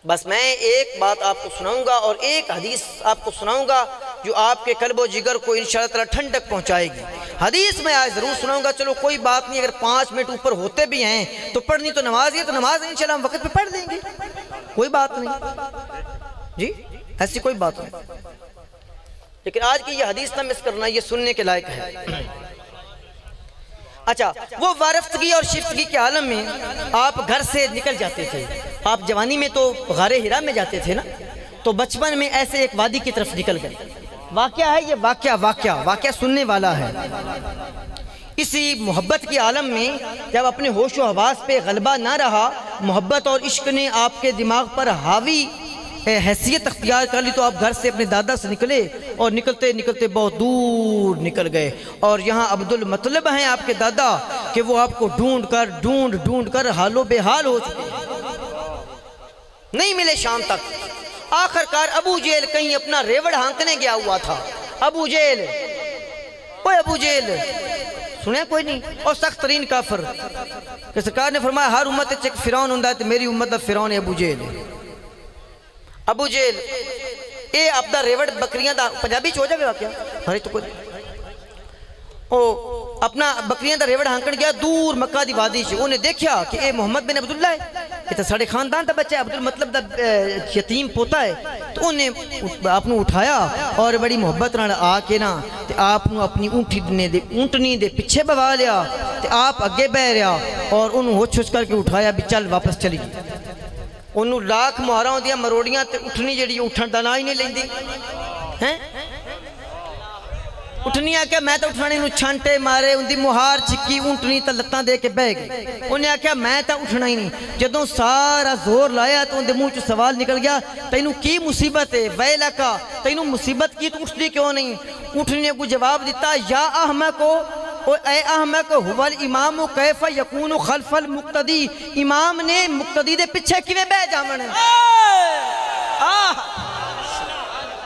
بس میں ایک بات آپ کو سناؤں گا اور ایک حدیث آپ کو سناؤں گا جو آپ کے قلب و جگر کو انشاءاللہ تعالی ٹھنڈک پہنچائے گی۔ حدیث میں آج ضرور سناؤں گا، چلو کوئی بات نہیں، اگر 5 منٹ اوپر ہوتے بھی ہیں تو پڑھنی تو نماز ہے، تو نماز انشاءاللہ ہم وقت پہ پڑھ دیں گے، کوئی بات نہیں جی، ایسی کوئی بات نہیں۔ لیکن آج کی یہ حدیث نہ مس کرنا، یہ سننے کے لائق ہے۔ اچھا، وہ وارفتگی اور شفتگی کے عالم میں آپ گھر سے نکل جاتے تھے۔ آپ جوانی میں تو غار حرا میں جاتے تھے نا، تو بچپن میں ایسے ایک وادی کی طرف نکل گئے۔ واقعہ ہے یہ، واقعہ سننے والا ہے۔ اسی محبت کے عالم میں جب اپنے ہوش و حواس پہ غلبہ نہ رہا، محبت اور عشق نے آپ کے دماغ پر حاوی حیثیت اختیار کر لی، تو آپ گھر سے اپنے دادا سے نکلے اور نکلتے نکلتے بہت دور نکل گئے، اور یہاں عبدالمطلب ہیں آپ کے دادا کہ وہ آپ کو ڈھونڈ کر حال و بے حال ہو چکے، نہیں ملے شام تک۔ آخر کار ابو جہل کہیں اپنا ریوڑ ہانکنے گیا ہوا تھا۔ ابو جہل سنے کوئی نہیں، اور سخت ترین کافر کہ سرکار نے فرمایا ہر امت ایک فرعون ہوندا ہے، تو میری امت دا فرعون ابو جہل ہے۔ ابو جہل اے اپنا ریوڑ بکریاں دا پنجابی چ ہو جائے واقعہ، ہر تو کوئی او اپنا بکریاں دا ریوڑ ہانکن گیا دور مکہ دی وادی سے، انہیں دیکھیا کہ اے محمد بن عبداللہ ہے، یہ تو ساڑھے خاندان دا بچہ ہے، عبدالمطلب دا یتیم پوتا ہے، تو انہیں آپ نے اٹھایا اور بڑی محبت نال آ کے نا تے آپ نے اپنی اونٹنی دے پیچھے بوا لیا تے آپ اگے بہ رہا، اور انہوں ہوچ کر کے اٹھایا بھی چل واپس چلی گئی۔ انہوں لاکھ مہارا ہوندیاں مروڑیاں تے اٹھنی جڑی اٹھن دا نا ہی نہیں لیندی ہیں۔ اٹھنی آکیا میں تو اٹھانے نو چھانٹے مارے، ان دی مہار چکی اونٹنی تا لتاں دے کے بہ گئی۔ انہیں آکیا میں تا اٹھنا ہی نہیں، جدوں سارا زور لایا تو ان دے منہ چ سوال نکل گیا، تینوں کی مصیبت ہے ویلکا، تینوں مصیبت کی تو اٹھتی کیوں نہیں؟ اٹھنی نے کو جواب دیتا، یا احمقو، اے احمق، هو الامام کیف یکون خلف المقتدی، امام نے مقتدی دے پچھے کیویں بہ جاون؟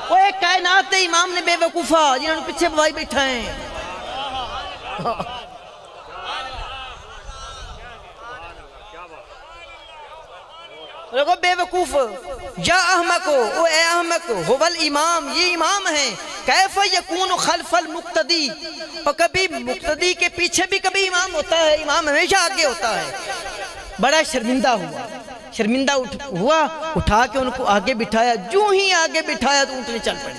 وہ ایک کائنات دے امام نے بے وقوفا جنہوں نے پیچھے بوائی بیٹھا ہیں۔ لوگو بے وقوف، یا احمقو، او اے احمق، هو الامام، یہ امام ہیں، کیف یکون خلف المقتدی، اور کبھی مقتدی کے پیچھے بھی کبھی امام ہوتا ہے، امام ہمیشہ آگے ہوتا ہے۔ بڑا شرمندہ ہوا، اٹھا کے ان کو آگے بٹھایا، جو ہی آگے بٹھایا تو اونٹنی چل پڑی۔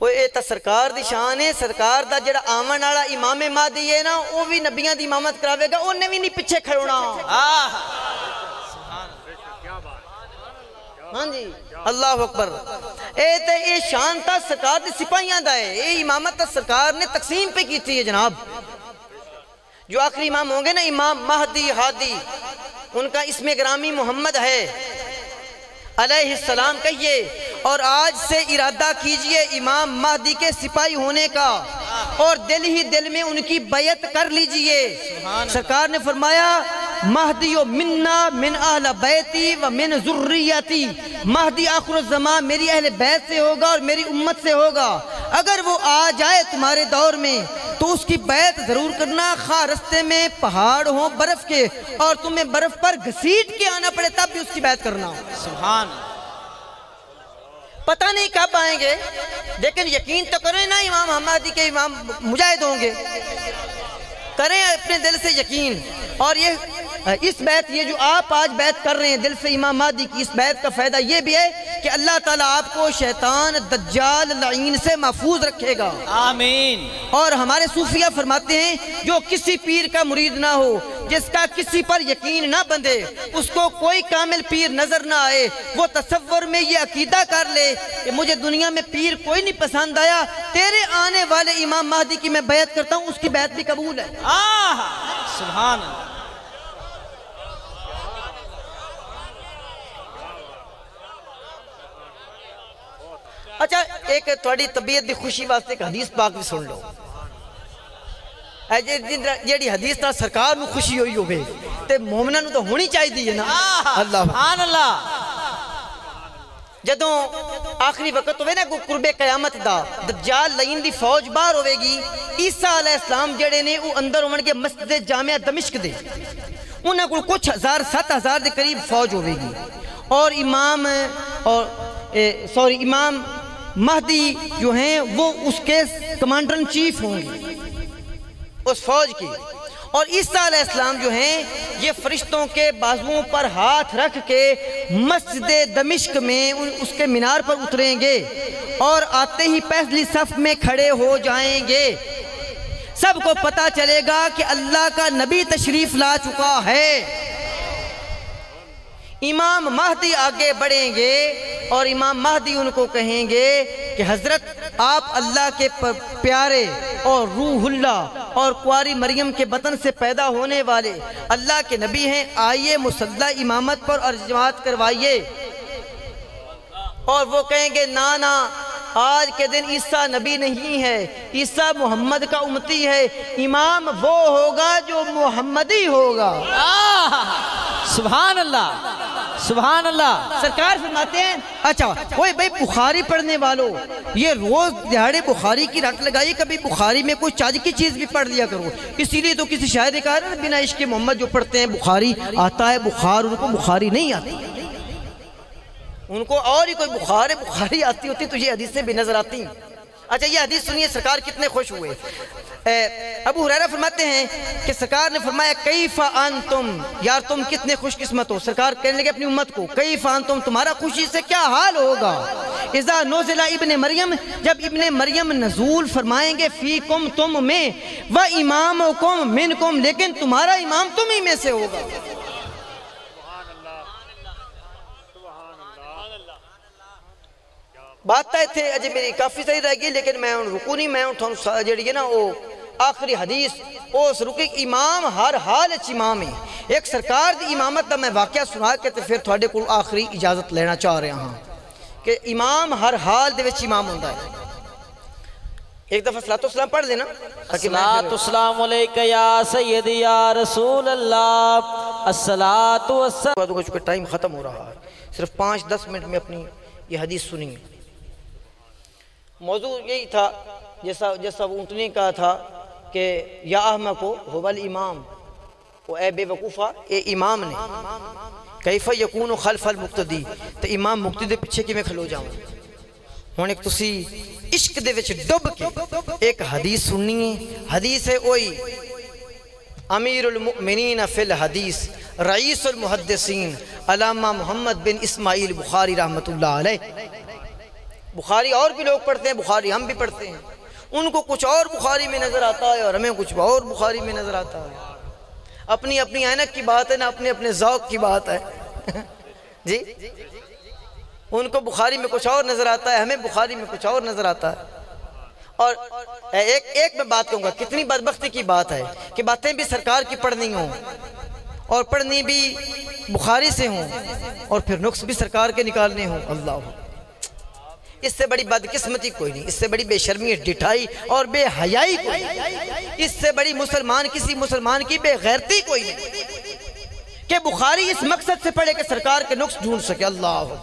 وہ اے تا سرکار دی شان ہے، سرکار دا جڑا آمن والا امام مہدی ہے نا، وہ بھی نبیاں دی امامت کراوے گا، انہیں بھی نہیں پیچھے کھڑونا۔ ہاں جی، اللہ اکبر۔ اے شان تا سرکار دی سپاہیاں دا ہے، اے امامت تا سرکار نے تقسیم پہ کی تھی ہے جناب۔ جو آخری امام ہوں گے نا، امام مہدی ہادی، ان کا اسم گرامی محمد ہے علیہ السلام کہیے، اور آج سے ارادہ کیجئے امام مہدی کے سپاہی ہونے کا، اور دل ہی دل میں ان کی بیعت کر لیجئے۔ سرکار نے فرمایا مہدی منا من اہل بیتی و من ذریتی، مہدی آخر الزمان میری اہل بیت سے ہوگا اور میری امت سے ہوگا، اگر وہ آ جائے تمہارے دور میں تو اس کی بیعت ضرور کرنا، خواہ رستے میں پہاڑ ہوں برف کے اور تمہیں برف پر گھسیٹ کے آنا پڑے تب بھی اس کی بیعت کرنا۔ سبحان، پتہ نہیں کب آئیں گے، لیکن یقین تو کریں نا امام مہدی کے امام مجاہد ہوں گے، کریں اپنے دل سے یقین۔ اور یہ اس بیعت، یہ جو آپ آج بیعت کر رہے ہیں دل سے امام مہدی کی، اس بیعت کا فائدہ یہ بھی ہے کہ اللہ تعالیٰ آپ کو شیطان دجال لعین سے محفوظ رکھے گا، آمین۔ اور ہمارے صوفیہ فرماتے ہیں جو کسی پیر کا مرید نہ ہو، جس کا کسی پر یقین نہ بندھے، اس کو کوئی کامل پیر نظر نہ آئے، وہ تصور میں یہ عقیدہ کر لے کہ مجھے دنیا میں پیر کوئی نہیں پسند آیا، تیرے آنے والے امام مہدی کی میں بیعت کرتا ہوں، اس کی بیعت بھی قبول ہے۔ سبحان اللہ۔ اچھا، ایک تھوڑی طبیعت دی خوشی واسطے ایک حدیث پاک بھی سن لو۔ جیڑی حدیث نہ سرکار نو خوشی ہوئی ہوئے تے مومنہ نو تو ہونی چاہی دی ہے نا۔ سبحان اللہ۔ جدوں آخری وقت ہوئے نا قرب قیامت دا، دجال لعین دی فوج باہر ہوئے گی، عیسیٰ علیہ السلام جڑے نے وہ اندر ہونے کے مسجد جامعہ دمشق دے انہیں کو کچھ 7,000 دے قریب فوج ہوئے گی اور امام مہدی جو ہیں وہ اس کے کمانڈر ان چیف ہوں گے اس فوج کی اور عیسیٰ علیہ السلام جو ہیں یہ فرشتوں کے بازوؤں پر ہاتھ رکھ کے مسجد دمشق میں اس کے مینار پر اتریں گے اور آتے ہی پہلی صف میں کھڑے ہو جائیں گے سب کو پتا چلے گا کہ اللہ کا نبی تشریف لا چکا ہے امام مہدی آگے بڑھیں گے اور امام مہدی ان کو کہیں گے کہ حضرت آپ اللہ کے پیارے اور روح اللہ اور کواری مریم کے بطن سے پیدا ہونے والے اللہ کے نبی ہیں آئیے مصلی امامت پر اور جماعت کروائیے اور وہ کہیں گے نا آج کے دن عیسیٰ نبی نہیں ہے عیسیٰ محمد کا امتی ہے امام وہ ہوگا جو محمدی ہوگا سبحان اللہ سبحان اللہ سرکار فرماتے ہیں اچھا کوئی بھائی بخاری پڑھنے والوں یہ روز دیہڑے بخاری کی رٹ لگائی کبھی بخاری میں کوئی چاج کی چیز بھی پڑھ لیا کرو اسی لیے تو کسی شاعر نے کہا بنا عشق محمد جو پڑھتے ہیں بخاری آتا ہے بخار ان کو بخاری نہیں آتی ان کو اور ہی کوئی بخاری آتی ہوتی تو یہ حدیثیں بھی نظر آتی ہیں اچھا یہ حدیث سنیے سرکار کتنے خوش ہوئے ابو ہریرہ فرماتے ہیں کہ سرکار نے فرمایا کیف انتم یار تم کتنے خوش قسمت ہو سرکار کہنے لگے اپنی امت کو کیف انتم تمہارا خوشی سے کیا حال ہوگا اذا نزل ابن مریم جب ابن مریم نزول فرمائیں گے فیکم تم میں و امامکم منکم لیکن تمہارا امام تم ہی میں سے ہوگا بات تھے اجے میری کافی صحیح رہ گئی لیکن میں رکو نہیں میں جڑی ہے نا وہ آخری حدیث اس رکی امام ہر حال اچ امام ہے ایک سرکار دی امامت دا میں واقعہ سنا کے پھر تھوڑے کو آخری اجازت لینا چاہ رہا ہاں کہ امام ہر حال دے وچ امام ہوندا ہے ایک دفعہ صلاۃ والسلام پڑھ لینا الصلاۃ والسلام علیکہ یا سیدی یا رسول اللہ الصلاۃ والسلام چونکہ ٹائم ختم ہو رہا ہے صرف 5-10 منٹ میں اپنی یہ حدیث سنیں موضوع یہی تھا جیسا وہ اونٹنے کہا تھا کہ یا احمق هو الامام وہ اے بے وقوفہ اے امام نے کیف یکون خلف المقتدی تو امام مقتدی پیچھے کی میں کھلو جاؤں ہوں ایک تسی عشق دے وچ ڈب کے ایک حدیث سننی ہے حدیث ہے اوئی امیر المؤمنین فی الحدیث رئیس المحدثین علامہ محمد بن اسماعیل بخاری رحمت اللہ علیہ بخاری اور بھی لوگ پڑھتے ہیں بخاری ہم بھی پڑھتے ہیں ان کو کچھ اور بخاری میں نظر آتا ہے اور ہمیں کچھ اور بخاری میں نظر آتا ہے اپنی اپنی عینک کی بات ہے نا اپنے اپنے ذوق کی بات ہے جی ان کو بخاری میں کچھ اور نظر آتا ہے ہمیں بخاری میں کچھ اور نظر آتا ہے اور ایک میں بات کہوں گا کتنی بدبختی کی بات ہے کہ باتیں بھی سرکار کی پڑھنی ہوں اور پڑھنی بھی بخاری سے ہوں اور پھر نقص بھی سرکار کے نکالنے ہوں اللہ اس سے بڑی بدقسمتی کوئی نہیں اس سے بڑی بے شرمی ڈٹھائی اور بے حیائی کوئی نہیں اس سے بڑی کسی مسلمان کی بے غیرتی کوئی نہیں کہ بخاری اس مقصد سے پڑھے کہ سرکار کے نقص ڈھونڈ سکے اللہ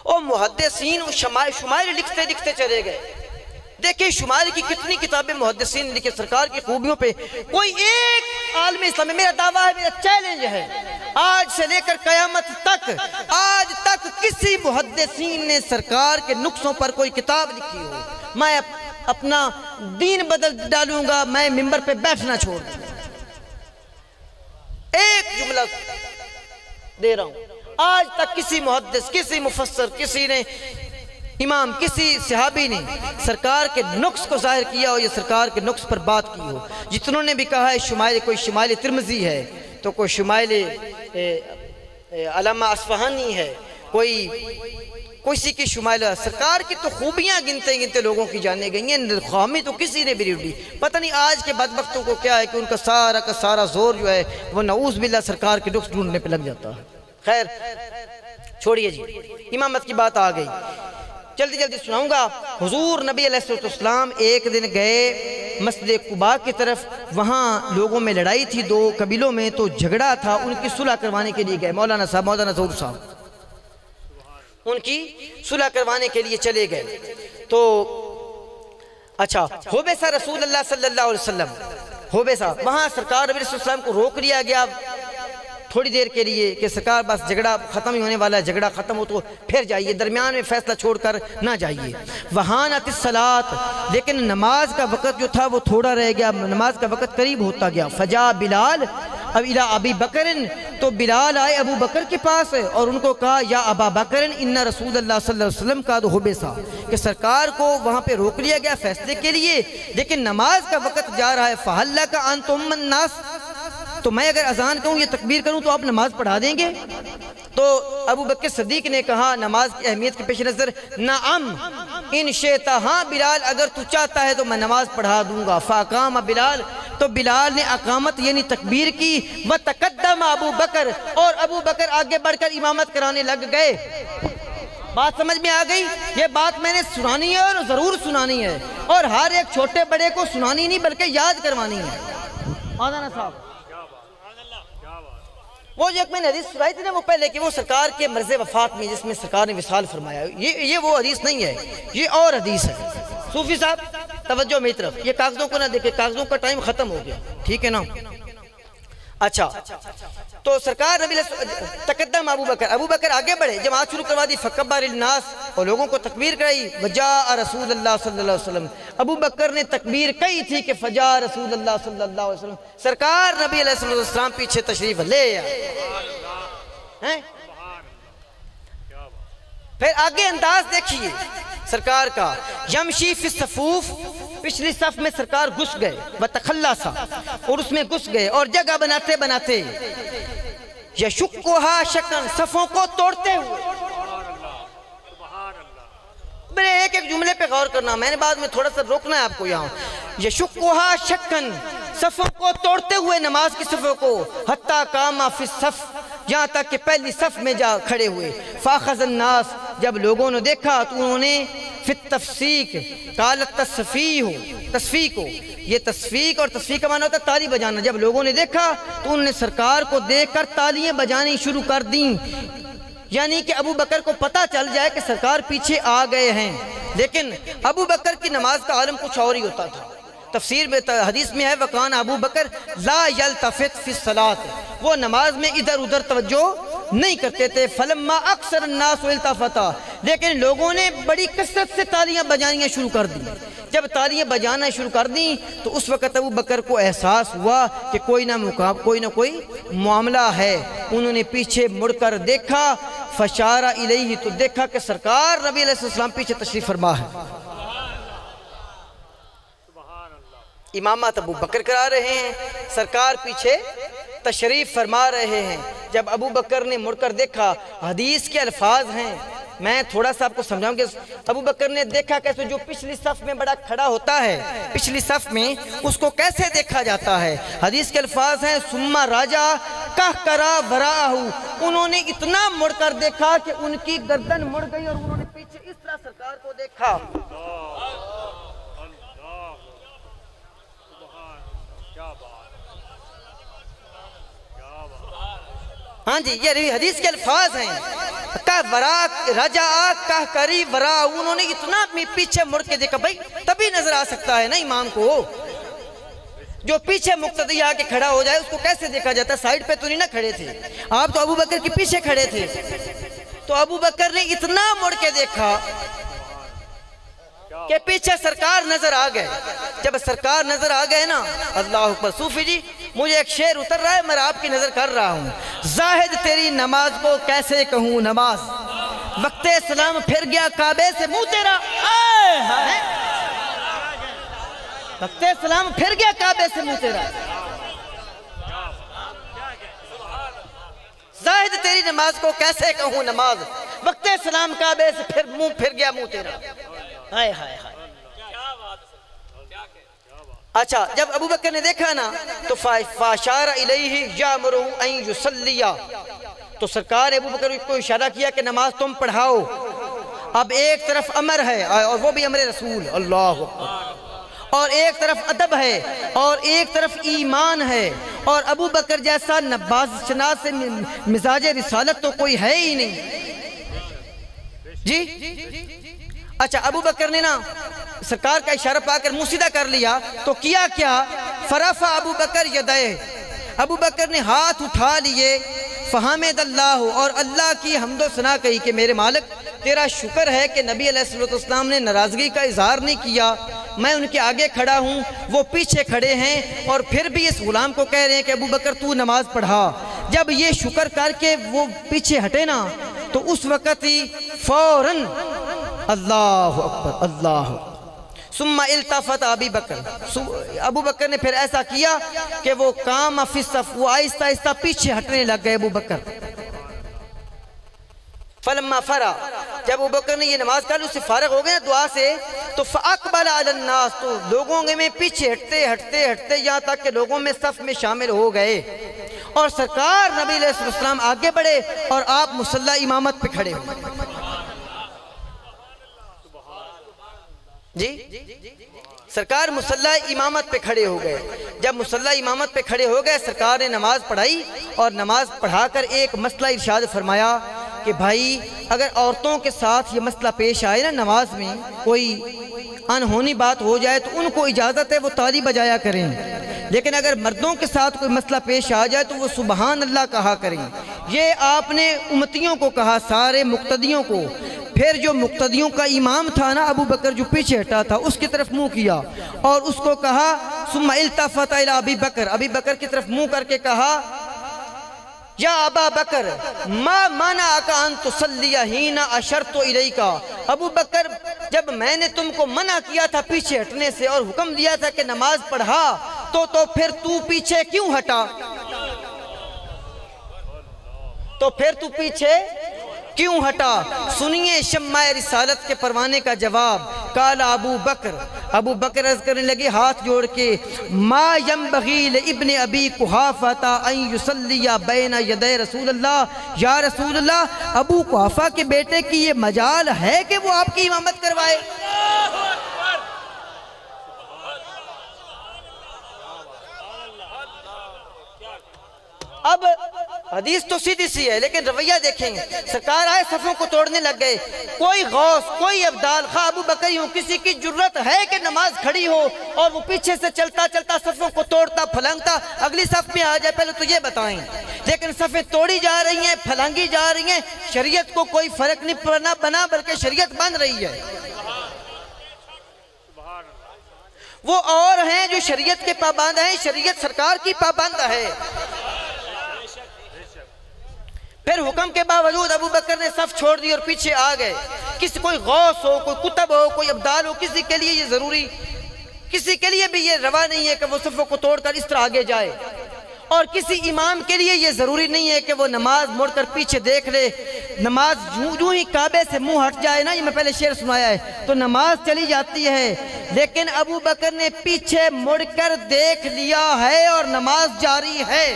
اور محدثین شمائل لکھتے چلے گئے دیکھیں شمائل کی کتنی کتابیں محدثین لکھے سرکار کی خوبیوں پہ کوئی ایک عالم اسلام میں میرا دعویٰ ہے میرا چیلنج ہے آج سے لے کر قیامت تک آج تک کسی محدثین نے سرکار کے نقصوں پر کوئی کتاب لکھی ہو میں اپنا دین بدل ڈالوں گا میں منبر پہ بیٹھنا چھوڑ دوں ایک جملہ دے رہا ہوں آج تک کسی محدث کسی مفسر کسی نے امام کسی صحابی نے سرکار کے نقص کو ظاہر کیا ہو یا سرکار کے نقص پر بات کی ہو جتنوں نے بھی کہا ہے شمائل کوئی شمائل ترمذی ہے تو کوئی شمائل علامہ اصفہانی ہے کوئی سی کی شمائل سرکار کی تو خوبیاں گنتے لوگوں کی جانے گئی ہیں خامی تو کسی نے بھی نہیں ڈھی پتہ نہیں آج کے بدبختوں کو کیا ہے کہ ان کا سارا زور جو ہے وہ نعوذ باللہ سرکار کے نقص ڈھونڈنے پہ لگ جاتا ہے خیر چھوڑیے جی امامت کی بات آ گئی جلدی سناؤں گا حضور نبی علیہ السلام ایک دن گئے مسجد قباء کی طرف وہاں لوگوں میں لڑائی تھی دو قبیلوں میں تو جھگڑا تھا ان کی صلح کروانے کے لیے گئے مولانا ظہور صاحب ان کی صلح کروانے کے لیے چلے گئے تو اچھا حبیسہ رسول اللہ صلی اللہ علیہ وسلم، حبیسہ وہاں سرکار نبی صلی اللہ علیہ وسلم کو روک لیا گیا تھوڑی دیر کے لیے کہ سرکار بس جھگڑا ختم ہی ہونے والا ہے، جھگڑا ختم ہو تو پھر جائیے، درمیان میں فیصلہ چھوڑ کر نہ جائیے۔ وہانت الصلاۃ، لیکن نماز کا وقت جو تھا وہ تھوڑا رہ گیا، نماز کا وقت قریب ہوتا گیا۔ فجاء بلال اب الی ابی بکر، تو بلال آئے ابو بکر کے پاس اور ان کو کہا یا ابا بکر ان رسول اللہ صلی اللہ علیہ وسلم کا تو حبیسہ، کہ سرکار کو وہاں پہ روک لیا گیا فیصلے کے لیے لیکن نماز کا وقت جا رہا ہے۔ فہل لک ان تؤم الناس، تو میں اگر اذان کہوں یہ تکبیر کروں تو آپ نماز پڑھا دیں گے؟ تو ابو بکر صدیق نے کہا نماز کی اہمیت کے پیش نظر نعم ان شئت، ہاں بلال اگر تو چاہتا ہے تو میں نماز پڑھا دوں گا۔ فاقام بلال، تو بلال نے اقامت یعنی تکبیر کی، وتقدم ابو بکر، اور ابو بکر آگے بڑھ کر امامت کرانے لگ گئے۔ بات سمجھ میں آ گئی؟ یہ بات میں نے سنانی ہے اور ضرور سنانی ہے، اور ہر ایک چھوٹے بڑے کو سنانی نہیں بلکہ یاد کروانی ہے۔ آدھانا صاحب وہ جو ایک میں نے حدیث سنائی تھی نا وہ پہلے کہ وہ سرکار کے مرض وفات میں جس میں سرکار نے وصال فرمایا، یہ وہ حدیث نہیں ہے، یہ اور حدیث ہے۔ صوفی صاحب توجہ میری طرف، یہ کاغذوں کو نہ دیکھیں، کاغذوں کا ٹائم ختم ہو گیا، ٹھیک ہے نا؟ اچھا تو سرکار نبی تقدم ابو بکر آگے بڑھے، جماعت شروع کروا دی، فکبر الناس، اور لوگوں کو تکبیر کرائی، وجاء رسول اللہ صلی اللہ علیہ وسلم، ابو بکر نے تکبیر کہی تھی کہ فجاء رسول اللہ صلی اللہ علیہ وسلم، سرکار نبی علیہ السلام پیچھے تشریف لے آئے۔ پھر آگے انداز دیکھیے سرکار کا، یمشی فی الصفوف، پچھلی صف میں سرکار گھس گئے، وتخلص، اور اس میں گھس گئے اور جگہ بناتے بناتے، یشکھا شکن، صفوں کو توڑتے ہوئے۔ میرے ایک جملے پہ غور کرنا، میں نے بعد میں تھوڑا سا روکنا ہے آپ کو یہاں۔ یشکھا شکن، صفوں کو توڑتے ہوئے نماز کی صفوں کو، حتی قام فی الصف، یہاں تک کہ پہلی صف میں جا کھڑے ہوئے۔ فاخذ الناس، جب لوگوں نے دیکھا تو انہوں نے فی التفسیق، قالت تصفیق ہو، یہ تصفیق اور تصفیق کا معنی ہوتا ہے تالی بجانا، جب لوگوں نے دیکھا تو انہوں نے سرکار کو دیکھ کر تالیاں بجانی شروع کر دیں، یعنی کہ ابو بکر کو پتہ چل جائے کہ سرکار پیچھے آ گئے ہیں۔ لیکن ابو بکر کی نماز کا عالم کچھ اور ہی ہوتا تھا، تفسیر میں حدیث میں ہے وکان ابو بکر لا یلتفت فی الصلاۃ، وہ نماز میں ادھر ادھر توجہ نہیں کرتے تھے۔ فلما اکثر الناس التفتا، لیکن لوگوں نے بڑی کثرت سے تالیاں بجانیاں شروع کر دی، جب تالیاں بجانا شروع کر دیں تو اس وقت ابو بکر کو احساس ہوا کہ کوئی نہ کوئی معاملہ ہے، انہوں نے پیچھے مڑ کر دیکھا، فشار الیہ، تو دیکھا کہ سرکار نبی علیہ السلام پیچھے تشریف فرما ہے۔ امامت ابو بکر کرا رہے ہیں، سرکار پیچھے تشریف فرما رہے ہیں۔ جب ابو بکر نے مڑ کر دیکھا، حدیث کے الفاظ ہیں، میں تھوڑا سا آپ کو سمجھاؤں گا۔ ابو بکر نے دیکھا کیسے، جو پچھلی صف میں بڑا کھڑا ہوتا ہے، پچھلی صف میں اس کو کیسے دیکھا جاتا ہے، حدیث کے الفاظ ہیں ثم راجع کہکرا وراءہ، انہوں نے اتنا مڑ کر دیکھا کہ ان کی گردن مڑ گئی اور انہوں نے پیچھے اس طرح سرکار کو دیکھا۔ ہاں جی، یہ حدیث کے الفاظ ہیں، رجع کہکری ورا، انہوں نے اتنا پیچھے مڑ کے دیکھا، بھائی تبھی نظر آ سکتا ہے نا امام کو، جو پیچھے مقتدی آ کے کھڑا ہو جائے اس کو کیسے دیکھا جاتا ہے؟ سائیڈ پہ تو نہیں نہ کھڑے تھے آپ، تو ابو بکر کے پیچھے کھڑے تھے، تو ابو بکر نے اتنا مڑ کے دیکھا کہ پیچھے سرکار نظر آ گئے۔ جب سرکار نظر آ گئے نا، اللہ اکبر، صوفی جی مجھے ایک شعر اتر رہا ہے، میں آپ کی نظر کر رہا ہوں۔ زاہد تیری نماز کو کیسے کہوں نماز، وقت سلام پھر گیا کعبے سے منہ تیرا، وقت سلام پھر گیا کعبے سے منہ تیرا، زاہد تیری نماز کو کیسے کہوں نماز، وقت سلام کعبے سے پھر گیا منہ تیرا۔ ہائے ہائے ہائے، اچھا جب ابو بکر نے دیکھا نا تو فاشار الیہ یامرہ ان یصلی، تو سرکار ابو بکر کو اشارہ کیا کہ نماز تم پڑھاؤ۔ اب ایک طرف امر ہے اور وہ بھی امر رسول، اللہ اکبر، اور ایک طرف ادب ہے اور ایک طرف ایمان ہے، اور ابو بکر جیسا نباز شناس سے مزاج رسالت تو کوئی ہے ہی نہیں جی۔ اچھا ابو بکر نے نا سرکار کا اشارہ پا کر منہ سیدھا کر لیا تو کیا کیا؟ فرفع ابو بکر یدیہ، ابو بکر نے ہاتھ اٹھا لیے، فحمد اللہ، اور اللہ کی حمد و ثنا کہی کہ میرے مالک تیرا شکر ہے کہ نبی علیہ السلام نے ناراضگی کا اظہار نہیں کیا، میں ان کے آگے کھڑا ہوں، وہ پیچھے کھڑے ہیں، اور پھر بھی اس غلام کو کہہ رہے ہیں کہ ابو بکر تو نماز پڑھا۔ جب یہ شکر کر کے وہ پیچھے ہٹے نا تو اس وقت ہی فوراً اللہ اکبر اللہ اکبر، ثم التفت ابی بکر، ابو بکر نے پھر ایسا کیا کہ وہ قام فی الصف، وہ آہستہ آہستہ پیچھے ہٹنے لگ گئے ابو بکر۔ فلما فرغ، جب ابو بکر نے یہ نماز کر لی، اس سے فارغ ہو گئے دعا سے، تو فاقبل علی الناس، تو لوگوں میں پیچھے ہٹتے ہٹتے ہٹتے یہاں تک کہ لوگوں میں صف میں شامل ہو گئے، اور سرکار نبی علیہ السلام آگے بڑھے اور آپ مصلی امامت پہ کھڑے ہوئے۔ جی سرکار مصلی امامت پہ کھڑے ہو گئے۔ جب مصلی امامت پہ کھڑے ہو گئے، سرکار نے نماز پڑھائی، اور نماز پڑھا کر ایک مسئلہ ارشاد فرمایا کہ بھائی اگر عورتوں کے ساتھ یہ مسئلہ پیش آئے نا نماز میں، کوئی انہونی بات ہو جائے تو ان کو اجازت ہے وہ تالی بجایا کریں، لیکن اگر مردوں کے ساتھ کوئی مسئلہ پیش آ جائے تو وہ سبحان اللہ کہا کریں۔ یہ آپ نے امتیوں کو کہا، سارے مقتدیوں کو۔ پھر جو مقتدیوں کا امام تھا نا ابو بکر جو پیچھے ہٹا تھا، اس کی طرف منہ کیا اور اس کو کہا ثم التفت الی ابی بکر، ابی بکر کی طرف منہ کر کے کہا یا ابا بکر ما منعک ان تصلی حین اشرت الیک، ابو بکر جب میں نے تم کو منع کیا تھا پیچھے ہٹنے سے اور حکم دیا تھا کہ نماز پڑھا تو پھر تو پیچھے کیوں ہٹا؟ تو پھر تو پیچھے کیوں ہٹا؟ سنیے شمع رسالت کے پروانے کا جواب۔ قال ابو بکر، ابو بکر عرض کرنے لگے ہاتھ جوڑ کے، ما ينبغي لابن ابی قحافہ ان یصلی بین یدی رسول اللہ، یا رسول اللہ ابو قحافہ کے بیٹے کی یہ مجال ہے کہ وہ آپ کی امامت کروائے؟ اب حدیث تو سیدھی سی ہے لیکن رویہ دیکھیں گے، سرکار آئے صفوں کو توڑنے لگ گئے، کوئی غوث کوئی ابدال خواہ ابو بکر ہوں کسی کی جرت ہے کہ نماز کھڑی ہو اور وہ پیچھے سے چلتا چلتا صفوں کو توڑتا پھلنگتا اگلی صف میں آ جائے؟ پہلے تو یہ بتائیں۔ لیکن صفیں توڑی جا رہی ہیں، پھلنگی جا رہی ہیں، شریعت کو کوئی فرق نہیں بنا بلکہ شریعت بن رہی ہے۔ وہ اور ہیں جو شریعت کے پابند ہیں، شریعت سرکار کی پابند ہے۔ پھر حکم کے باوجود ابو بکر نے صف چھوڑ دی اور پیچھے آ گئے۔ کسی کوئی غوث ہو، کوئی کتب ہو، کوئی ابدال ہو، کسی کے لیے یہ ضروری، کسی کے لیے بھی یہ روا نہیں ہے کہ وہ صفوں کو توڑ کر اس طرح آگے جائے، اور کسی امام کے لیے یہ ضروری نہیں ہے کہ وہ نماز موڑ کر پیچھے دیکھ لے۔ نماز جو ہی کعبے سے منہ ہٹ جائے نا، یہ میں پہلے شعر سنایا ہے، تو نماز چلی جاتی ہے۔ لیکن ابو بکر نے پیچھے مڑ کر دیکھ لیا ہے اور نماز جاری ہے۔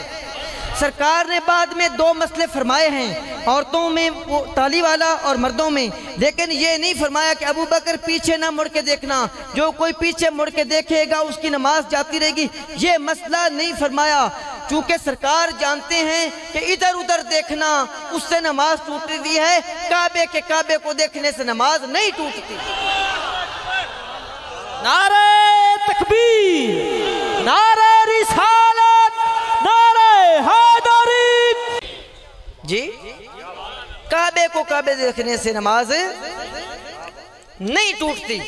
سرکار نے بعد میں دو مسئلے فرمائے ہیں، عورتوں میں تالی والا اور مردوں میں، لیکن یہ نہیں فرمایا کہ ابو بکر پیچھے نہ مڑ کے دیکھنا، جو کوئی پیچھے مڑ کے دیکھے گا اس کی نماز جاتی رہے گی، یہ مسئلہ نہیں فرمایا، چونکہ سرکار جانتے ہیں کہ ادھر ادھر دیکھنا اس سے نماز ٹوٹتی ہے، کعبے کو دیکھنے سے نماز نہیں ٹوٹتی۔ نعرہ تکبیر، نعرہ رسالت، نعرہ حیدری۔ جی کعبے دیکھنے سے نماز نہیں ٹوٹتی۔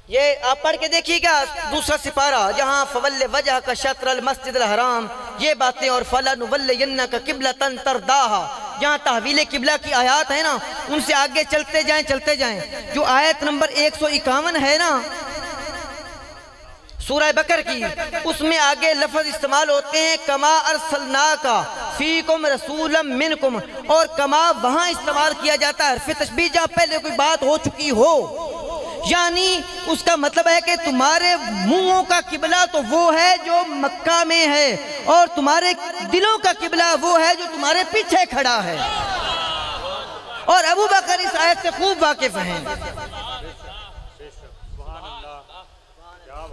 یہ آپ پڑھ کے دیکھیے گا دوسرا سپارہ، جہاں فول وجہ کا شطر المسجد الحرام، یہ باتیں، اور فَلَنُوَلِّيَنَّكَ قِبْلَةً تَرْضَاهَا، جہاں تحویل قبلہ کی آیات ہیں نا، ان سے آگے چلتے جائیں۔ جو آیت نمبر 151 ہے نا سورہ بکر کی، اس میں آگے لفظ استعمال ہوتے ہیں کما ارسلناکا فیکم رسولا منکم، اور کما وہاں استعمال کیا جاتا ہے حرف تشبیہ جہاں پہلے کوئی بات ہو چکی ہو، یعنی اس کا مطلب ہے کہ تمہارے منہوں کا قبلہ تو وہ ہے جو مکہ میں ہے، اور تمہارے دلوں کا قبلہ وہ ہے جو تمہارے پیچھے کھڑا ہے۔ اور ابو بکر اس آیت سے خوب واقف ہیں۔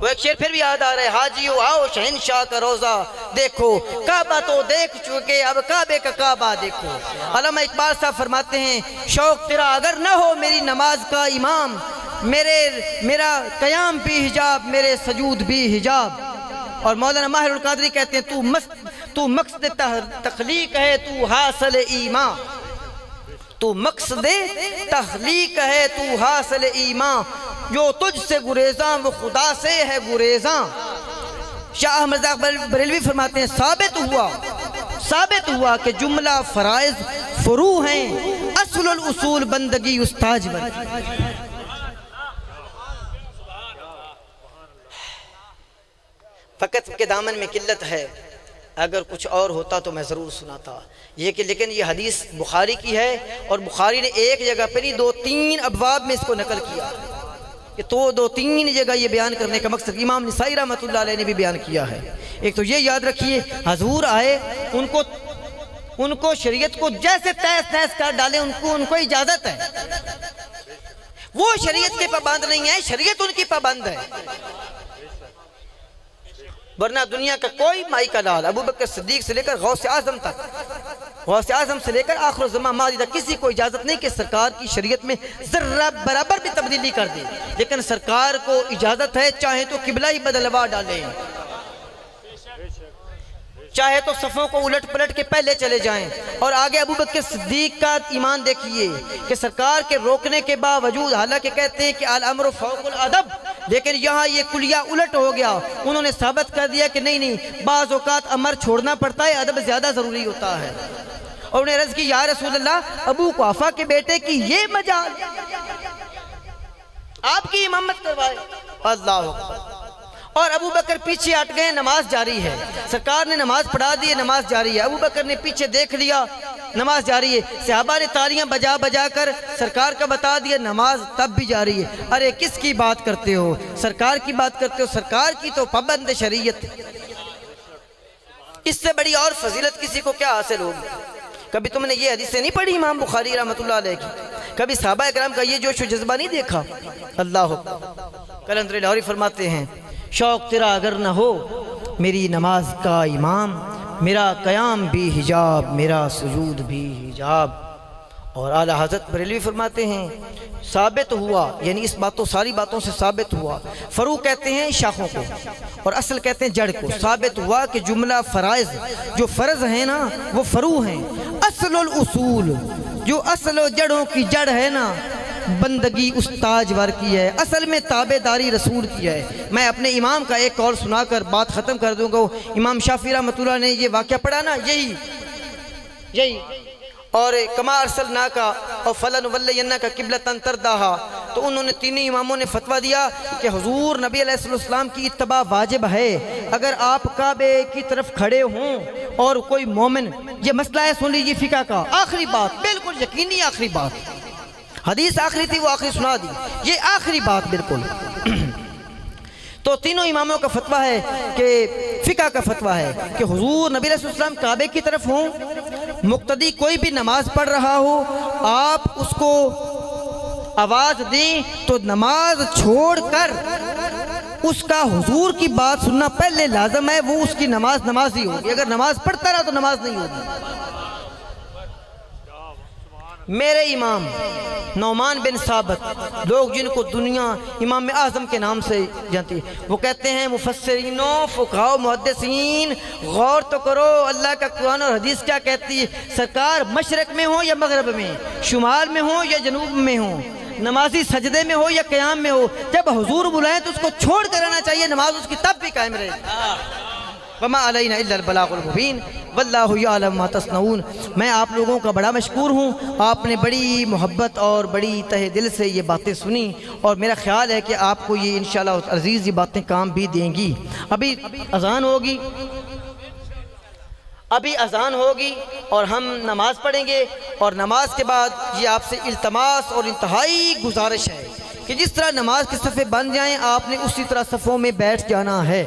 وہ ایک شعر پھر بھی یاد آ رہا ہے، حاجیو آؤ شہنشاہ کا روزہ دیکھو، کعبہ تو دیکھ چکے اب کعبے کا کعبہ دیکھو۔ علامہ اقبال صاحب فرماتے ہیں، شوق تیرا اگر نہ ہو میری نماز کا امام، میرا قیام بھی حجاب، میرے سجود بھی حجاب۔ اور مولانا ماہر القادری کہتے ہیں تو مقصد تخلیق ہے، تو حاصل ایمان، تو مقصد تخلیق ہے، تو حاصل ایمان، جو تجھ سے گریزاں وہ خدا سے ہے گریزاں۔ شاہ احمد بریلوی فرماتے ہیں ثابت ہوا کہ جملہ فرائض فروع ہیں، اصل الاصول بندگی استاج بن۔ فقط کے دامن میں قلت ہے، اگر کچھ اور ہوتا تو میں ضرور سناتا، لیکن یہ حدیث بخاری کی ہے، اور بخاری نے ایک جگہ پر ہی 2-3 ابواب میں اس کو نقل کیا، کہ تو 2-3 جگہ یہ بیان کرنے کا مقصد امام نسائی رحمۃ اللہ علیہ نے بھی بیان کیا ہے۔ ایک تو یہ یاد رکھیے، حضور آئے، ان کو شریعت کو جیسے تیس کر ڈالے، ان کو اجازت ہے، وہ شریعت کے پابند نہیں ہے، شریعت ان کی پابند ہے۔ ورنہ دنیا کا کوئی مائی کا لال، ابو بکر صدیق سے لے کر غوث اعظم سے لے کر آخر الزمان ماضی تک کسی کو اجازت نہیں کہ سرکار کی شریعت میں ذرہ برابر بھی تبدیلی کر دے، لیکن سرکار کو اجازت ہے چاہے تو قبلہ ہی بدلوا ڈالیں، چاہے تو صفوں کو الٹ پلٹ کے پہلے چلے جائیں۔ اور آگے ابو بکر صدیق کا ایمان دیکھیے کہ سرکار کے روکنے کے باوجود، حالانکہ کہتے ہیں کہ الامر فوق الادب، لیکن یہاں یہ کلیہ الٹ ہو گیا، انہوں نے ثابت کر دیا کہ نہیں، بعض اوقات امر چھوڑنا پڑتا ہے، ادب زیادہ ضروری ہوتا ہے۔ اور انہیں عرض کی یا رسول اللہ، ابو قحافہ کے بیٹے کی یہ مجال، آپ کی امامت کروائے، اللہ اکبر۔ اور ابو بکر پیچھے ہٹ گئے، نماز جاری ہے، سرکار نے نماز پڑھا دی، نماز جاری ہے، ابو بکر نے پیچھے دیکھ لیا، نماز جاری ہے، صحابہ نے تالیاں بجا کر سرکار کا بتا دیا، نماز تب بھی جاری ہے۔ ارے کس کی بات کرتے ہو؟ سرکار کی بات کرتے ہو، سرکار کی تو پابند شریعت، اس سے بڑی اور فضیلت کسی کو کیا حاصل ہوگی؟ کبھی تم نے یہ حدیثیں نہیں پڑھی امام بخاری رحمۃ اللہ علیہ کی؟ کبھی صحابہ اکرام کا یہ جوش و جذبہ نہیں دیکھا؟ اللہ قلندر لاہوری فرماتے ہیں، شوق تیرا اگر نہ ہو میری نماز کا امام، میرا قیام بھی حجاب، میرا سجود بھی حجاب۔ اور اعلیٰ حضرت بریلوی فرماتے ہیں ثابت ہوا، یعنی اس ساری باتوں سے ثابت ہوا، فرو کہتے ہیں شاخوں کو اور اصل کہتے ہیں جڑ کو، ثابت ہوا کہ جملہ فرائض جو فرض ہیں نا وہ فرو ہیں، اصل الاصول جو اصل و جڑوں کی جڑ ہے نا، بندگی استاج ور کی ہے، اصل میں تابعداری رسول کی ہے۔ میں اپنے امام کا ایک قول سنا کر بات ختم کر دوں گا۔ امام شافعی رحمۃ اللہ نے یہ واقعہ پڑھا نا، یہی اور کما ارسلناک اور فلنولینک قبلۃ ترضاھا، تو انہوں نے تینوں اماموں نے فتویٰ دیا کہ حضور نبی علیہ السلام کی اتباع واجب ہے۔ اگر آپ کعبے کی طرف کھڑے ہوں اور کوئی مومن، یہ مسئلہ ہے، سن لیجیے فقہ کا، آخری بات، بالکل یقینی آخری بات، حدیث آخری تھی وہ آخری سنا دی، یہ آخری بات بالکل۔ تو تینوں اماموں کا فتویٰ ہے کہ فقہ کا فتویٰ ہے کہ حضور نبی علیہ السلام کعبے کی طرف ہوں، مقتدی کوئی بھی نماز پڑھ رہا ہو، آپ اس کو آواز دیں تو نماز چھوڑ کر اس کا حضور کی بات سننا پہلے لازم ہے، وہ اس کی نماز ہی ہوگی، اگر نماز پڑھتا رہا تو نماز نہیں ہوگی۔ میرے امام نعمان بن ثابت، لوگ جن کو دنیا امام اعظم کے نام سے جانتی ہے، وہ کہتے ہیں مفسرین و فقہاء و محدثین، غور تو کرو اللہ کا قرآن اور حدیث کیا کہتی ہے، سرکار مشرق میں ہو یا مغرب میں، شمال میں ہو یا جنوب میں ہو، نمازی سجدے میں ہو یا قیام میں ہو، جب حضور بلائیں تو اس کو چھوڑ کر آنا چاہیے، نماز اس کی تب بھی قائم رہے۔ وما علینا الا البلاغ المبین واللہ یعلم ما تصنعون۔ میں آپ لوگوں کا بڑا مشکور ہوں، آپ نے بڑی محبت اور بڑی تہ دل سے یہ باتیں سنی، اور میرا خیال ہے کہ آپ کو یہ انشاءاللہ عزیز یہ باتیں کام بھی دیں گی۔ ابھی اذان ہوگی اور ہم نماز پڑھیں گے، اور نماز کے بعد یہ آپ سے التماس اور انتہائی گزارش ہے کہ جس طرح نماز کے صفیں بن جائیں آپ نے اسی طرح صفوں میں بیٹھ جانا ہے۔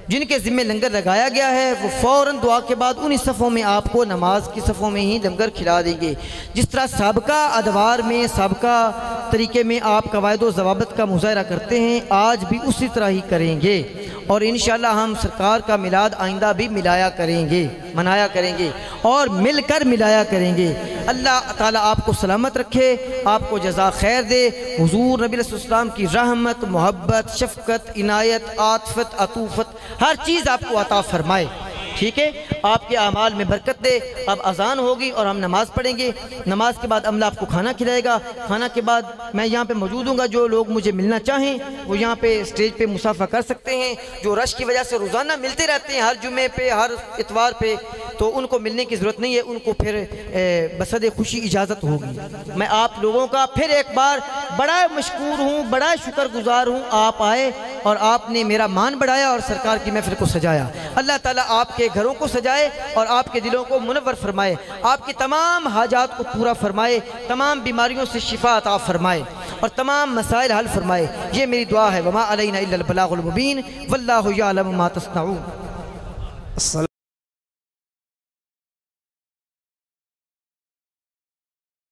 جن کے ذمہ لنگر لگایا گیا ہے وہ فوراً دعا کے بعد انہی صفوں میں آپ کو نماز کی صفوں میں ہی لنگر کھلا دیں گے۔ جس طرح سابقہ ادوار میں سابقہ طریقے میں آپ قواعد و ضوابط کا مظاہرہ کرتے ہیں، آج بھی اسی طرح ہی کریں گے۔ اور انشاءاللہ ہم سرکار کا میلاد آئندہ بھی منایا کریں گے اور مل کر ملایا کریں گے۔ اللہ تعالیٰ آپ کو سلامت رکھے، آپ کو جزا خیر دے، حضور نبی علیہ السلام کی رحمت، محبت، شفقت، عنایت، عاطفت، عطوفت ہر چیز آپ کو عطا فرمائے، ٹھیک ہے؟ آپ کے اعمال میں برکت دے۔ اب اذان ہوگی اور ہم نماز پڑھیں گے، نماز کے بعد عملہ آپ کو کھانا کھلائے گا، کھانا کے بعد میں یہاں پہ موجود ہوں گا، جو لوگ مجھے ملنا چاہیں وہ یہاں پہ اسٹیج پہ مصافحہ کر سکتے ہیں، جو رش کی وجہ سے روزانہ ملتے رہتے ہیں ہر جمعے پہ ہر اتوار پہ، تو ان کو ملنے کی ضرورت نہیں ہے، ان کو پھر بصد خوشی اجازت ہوگی۔ میں آپ لوگوں کا پھر ایک بار بڑا مشکور ہوں، بڑا شکر گزار ہوں، آپ آئے اور آپ نے میرا مان بڑھایا اور سرکار کی محفل کو سجایا۔ اللہ تعالیٰ آپ کے گھروں کو سجائے اور آپ کے دلوں کو منور فرمائے، آپ کی تمام حاجات کو پورا فرمائے، تمام بیماریوں سے شفا عطا فرمائے اور تمام مسائل حل فرمائے، یہ میری دعا ہے۔ وما علینا الا البلاغ المبین واللہ یعلم ما تصنعون۔